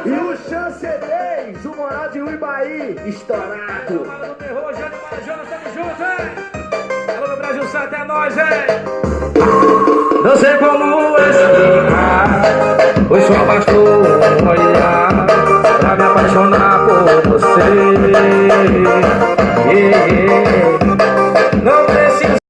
E o Chancelês, o Moral de Uibaí, estourado. Alô, terror, Jânio, tamo junto, hein? Alô, meu Brasil Santo, é nóis, hein? Não sei como explicar, foi só pastor.